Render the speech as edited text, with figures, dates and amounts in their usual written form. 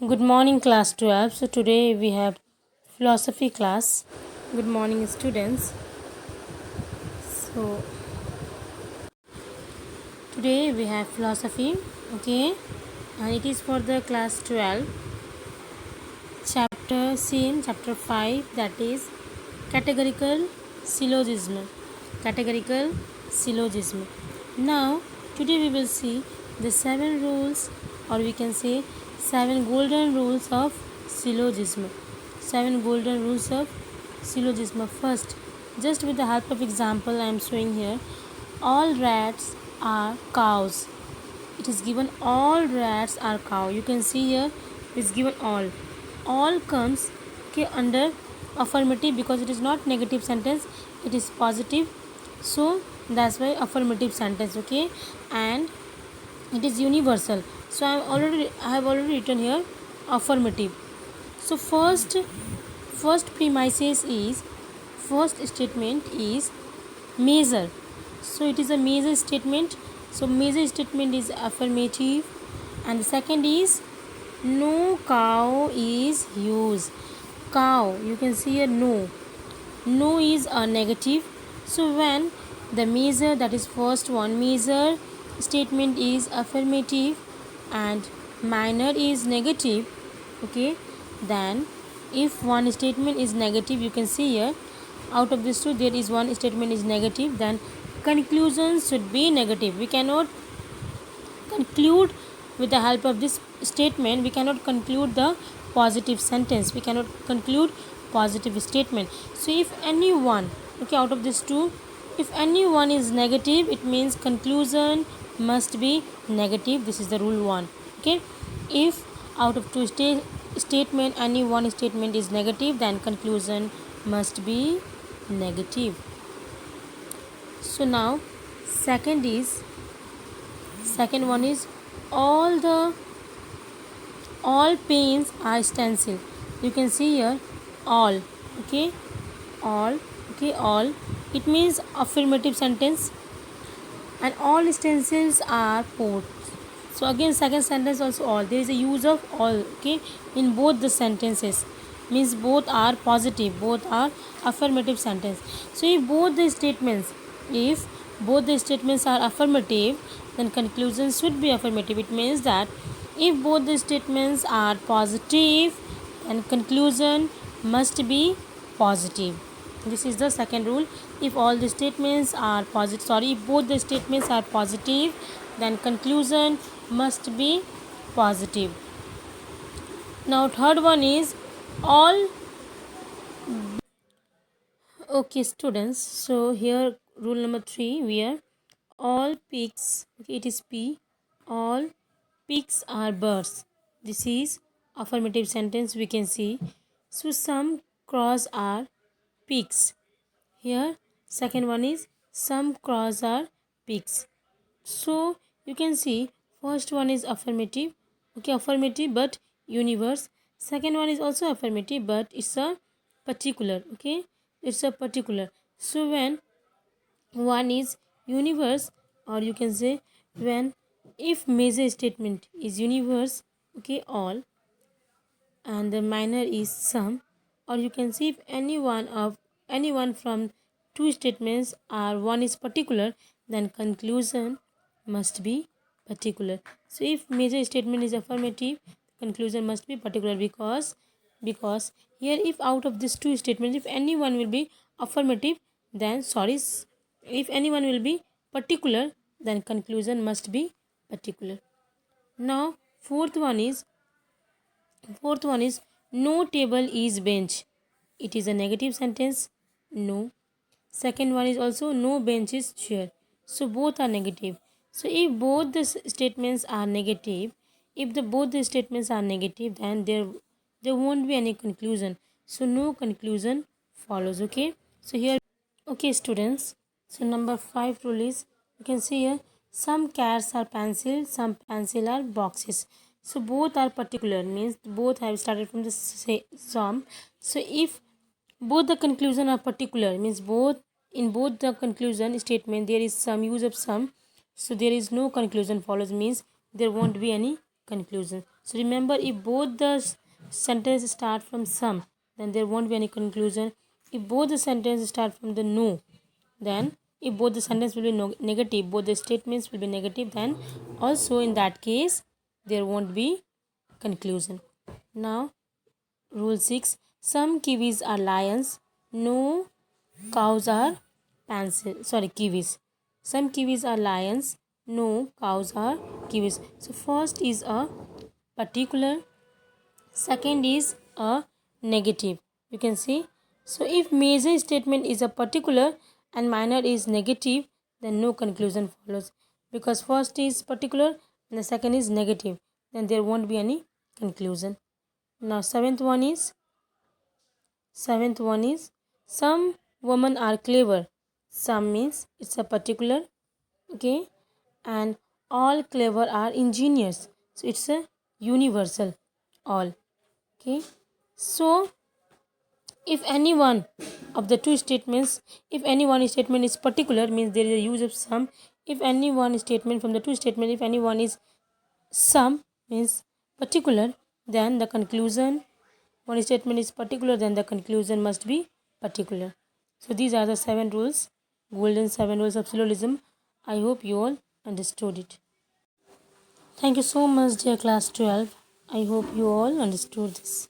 Good morning, class 12. So, today we have philosophy class. Good morning, students. So, today we have philosophy, okay, and it is for the class 12, chapter 5, that is categorical syllogism. Categorical syllogism. Now, today we will see the 7 rules, or we can say 7 golden rules of syllogism. 7 golden rules of syllogism. First, just with the help of example I am showing here, all rats are cows. It is given all rats are cow. You can see here it is given all comes under affirmative because it is not negative sentence, it is positive, so that's why affirmative sentence, okay, and it is universal. So I have already written here affirmative. So first premises is, first statement is measure. So it is a measure statement. So measure statement is affirmative, and the second is no cow is used. Cow, you can see here no is a negative. So when the measure, that is first one, measure statement is affirmative and minor is negative, okay, then if one statement is negative, you can see here out of these two there is one statement is negative, then conclusion should be negative. We cannot conclude with the help of this statement, we cannot conclude the positive sentence, we cannot conclude positive statement. So if any one, okay, out of these two, if any one is negative, it means conclusion must be negative. This is the rule 1, okay. If out of two statement any one statement is negative, then conclusion must be negative. So now second one is all pens are stencil. You can see here all, okay, all, it means affirmative sentence, and all stencils are ports. So again second sentence also all, there is a use of all, okay, in both the sentences, means both are positive, both are affirmative sentence. So if both the statements are affirmative, then conclusion should be affirmative. It means that if both the statements are positive, then conclusion must be positive. This is the second rule. If all the statements are positive, if both the statements are positive, then conclusion must be positive. Now third one is all. Okay, students, so here rule number 3, where all pigs, okay, it is P, all pigs are birds. This is affirmative sentence, we can see. So some crows are pigs. Here second one is some crows are pigs. So you can see first one is affirmative, okay, affirmative but universe. Second one is also affirmative but it's a particular, okay, it's a particular. So when one is universe, or you can say when, if measure statement is universe, okay, all, and the minor is some, or you can see if any one from two statements are one is particular, then conclusion must be particular. So if major statement is affirmative, conclusion must be particular, because here if out of these two statements, if any one will be affirmative, then if any one will be particular, then conclusion must be particular. Now fourth one is no table is bench. It is a negative sentence. No. Second one is also no bench is chair. So both are negative. So if both the statements are negative, both the statements are negative, then there won't be any conclusion. So no conclusion follows. Okay. So here, okay, students. So number 5 rule is, you can see here some cats are pencil, some pencil are boxes. So both are particular, means both have started from the sum. So if both the conclusion are particular, means both the conclusion statement there is some use of some, so there is no conclusion follows, means there won't be any conclusion. So remember, if both the sentences start from some, then there won't be any conclusion. If both the sentences start from the no, then if both the sentences will be negative, both the statements will be negative, then also in that case there won't be conclusion. Now rule 6, some kiwis are lions, no cows are kiwis. Some kiwis are lions, no cows are kiwis. So first is a particular, second is a negative. You can see. So if major statement is a particular and minor is negative, then no conclusion follows, because first is particular and the second is negative, then there won't be any conclusion. Now seventh one is some women are clever. Some means it's a particular, okay, and all clever are engineers, so it's a universal, all, okay. So if any one of the two statements, if any one statement is particular, means there is a use of some. If any one statement from the two statement, if any one is some, means particular, then the conclusion, one statement is particular, then the conclusion must be particular. So these are the 7 rules, golden 7 rules of syllogism. I hope you all understood it. Thank you so much, dear class 12. I hope you all understood this.